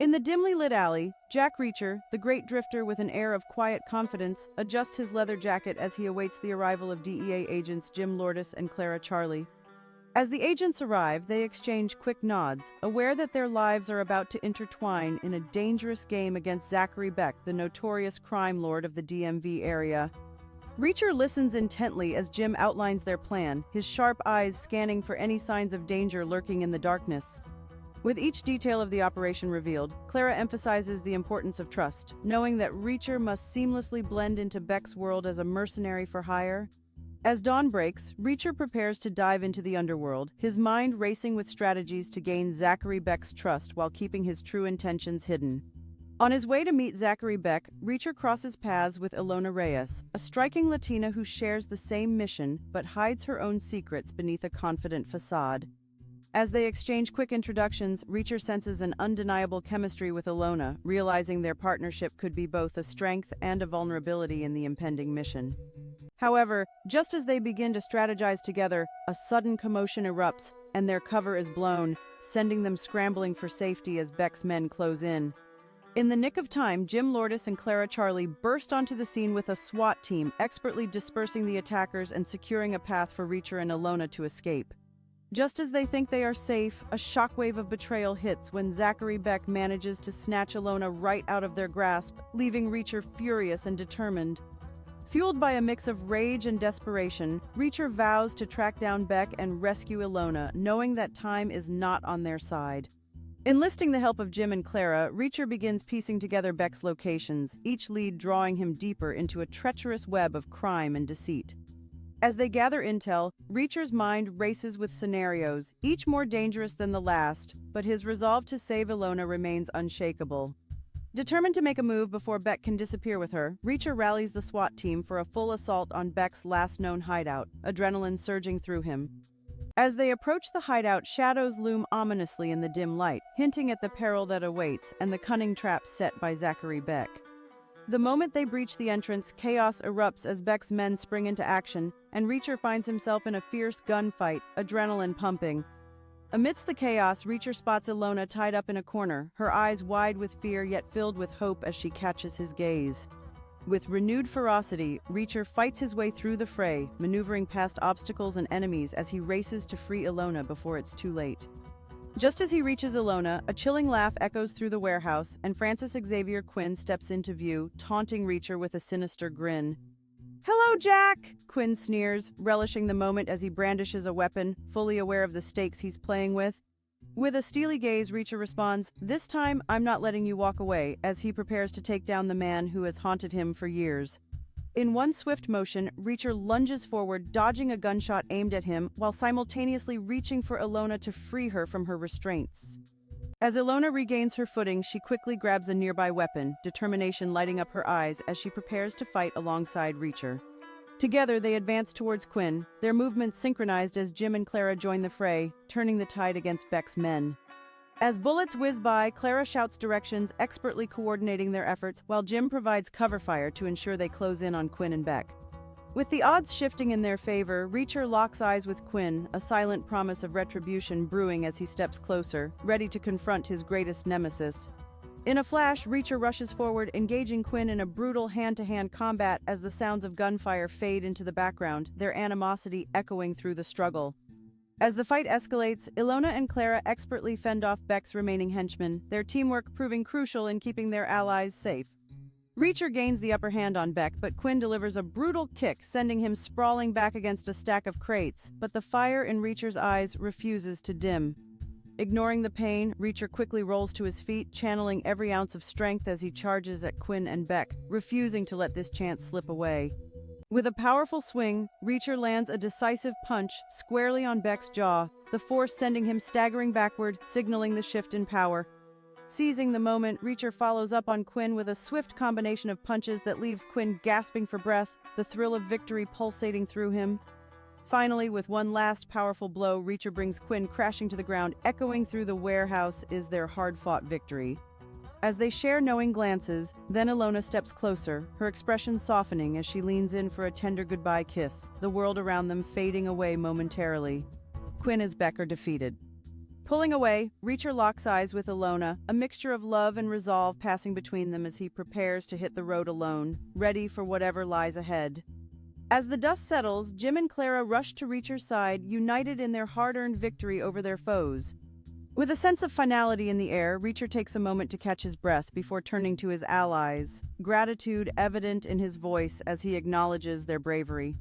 In the dimly lit alley, Jack Reacher, the great drifter with an air of quiet confidence, adjusts his leather jacket as he awaits the arrival of DEA agents Jim Lourdes and Clara Charlie. As the agents arrive, they exchange quick nods, aware that their lives are about to intertwine in a dangerous game against Zachary Beck, the notorious crime lord of the DMV area. Reacher listens intently as Jim outlines their plan, his sharp eyes scanning for any signs of danger lurking in the darkness. With each detail of the operation revealed, Clara emphasizes the importance of trust, knowing that Reacher must seamlessly blend into Beck's world as a mercenary for hire. As dawn breaks, Reacher prepares to dive into the underworld, his mind racing with strategies to gain Zachary Beck's trust while keeping his true intentions hidden. On his way to meet Zachary Beck, Reacher crosses paths with Ilona Reyes, a striking Latina who shares the same mission but hides her own secrets beneath a confident facade. As they exchange quick introductions, Reacher senses an undeniable chemistry with Ilona, realizing their partnership could be both a strength and a vulnerability in the impending mission. However, just as they begin to strategize together, a sudden commotion erupts, and their cover is blown, sending them scrambling for safety as Beck's men close in. In the nick of time, Jim Lourdes and Clara Charlie burst onto the scene with a SWAT team, expertly dispersing the attackers and securing a path for Reacher and Ilona to escape. Just as they think they are safe, a shockwave of betrayal hits when Zachary Beck manages to snatch Ilona right out of their grasp, leaving Reacher furious and determined. Fueled by a mix of rage and desperation, Reacher vows to track down Beck and rescue Ilona, knowing that time is not on their side. Enlisting the help of Jim and Clara, Reacher begins piecing together Beck's locations, each lead drawing him deeper into a treacherous web of crime and deceit. As they gather intel, Reacher's mind races with scenarios, each more dangerous than the last, but his resolve to save Ilona remains unshakable. Determined to make a move before Beck can disappear with her, Reacher rallies the SWAT team for a full assault on Beck's last known hideout, adrenaline surging through him. As they approach the hideout, shadows loom ominously in the dim light, hinting at the peril that awaits and the cunning trap set by Zachary Beck. The moment they breach the entrance, chaos erupts as Beck's men spring into action, and Reacher finds himself in a fierce gunfight, adrenaline pumping. Amidst the chaos, Reacher spots Ilona tied up in a corner, her eyes wide with fear yet filled with hope as she catches his gaze. With renewed ferocity, Reacher fights his way through the fray, maneuvering past obstacles and enemies as he races to free Ilona before it's too late. Just as he reaches Ilona, a chilling laugh echoes through the warehouse, and Francis Xavier Quinn steps into view, taunting Reacher with a sinister grin. "Hello, Jack!" Quinn sneers, relishing the moment as he brandishes a weapon, fully aware of the stakes he's playing with. With a steely gaze, Reacher responds, "This time, I'm not letting you walk away," as he prepares to take down the man who has haunted him for years. In one swift motion, Reacher lunges forward, dodging a gunshot aimed at him, while simultaneously reaching for Ilona to free her from her restraints. As Ilona regains her footing, she quickly grabs a nearby weapon, determination lighting up her eyes as she prepares to fight alongside Reacher. Together, they advance towards Quinn, their movements synchronized as Jim and Clara join the fray, turning the tide against Beck's men. As bullets whiz by, Clara shouts directions, expertly coordinating their efforts, while Jim provides cover fire to ensure they close in on Quinn and Beck. With the odds shifting in their favor, Reacher locks eyes with Quinn, a silent promise of retribution brewing as he steps closer, ready to confront his greatest nemesis. In a flash, Reacher rushes forward, engaging Quinn in a brutal hand-to-hand combat as the sounds of gunfire fade into the background, their animosity echoing through the struggle. As the fight escalates, Ilona and Clara expertly fend off Beck's remaining henchmen, their teamwork proving crucial in keeping their allies safe. Reacher gains the upper hand on Beck, but Quinn delivers a brutal kick, sending him sprawling back against a stack of crates, but the fire in Reacher's eyes refuses to dim. Ignoring the pain, Reacher quickly rolls to his feet, channeling every ounce of strength as he charges at Quinn and Beck, refusing to let this chance slip away. With a powerful swing, Reacher lands a decisive punch squarely on Beck's jaw, the force sending him staggering backward, signaling the shift in power. Seizing the moment, Reacher follows up on Quinn with a swift combination of punches that leaves Quinn gasping for breath, the thrill of victory pulsating through him. Finally, with one last powerful blow, Reacher brings Quinn crashing to the ground, echoing through the warehouse is their hard-fought victory. As they share knowing glances, then Ilona steps closer, her expression softening as she leans in for a tender goodbye kiss, the world around them fading away momentarily. Quinn and Beck are defeated. Pulling away, Reacher locks eyes with Ilona, a mixture of love and resolve passing between them as he prepares to hit the road alone, ready for whatever lies ahead. As the dust settles, Jim and Clara rush to Reacher's side, united in their hard-earned victory over their foes. With a sense of finality in the air, Reacher takes a moment to catch his breath before turning to his allies, gratitude evident in his voice as he acknowledges their bravery.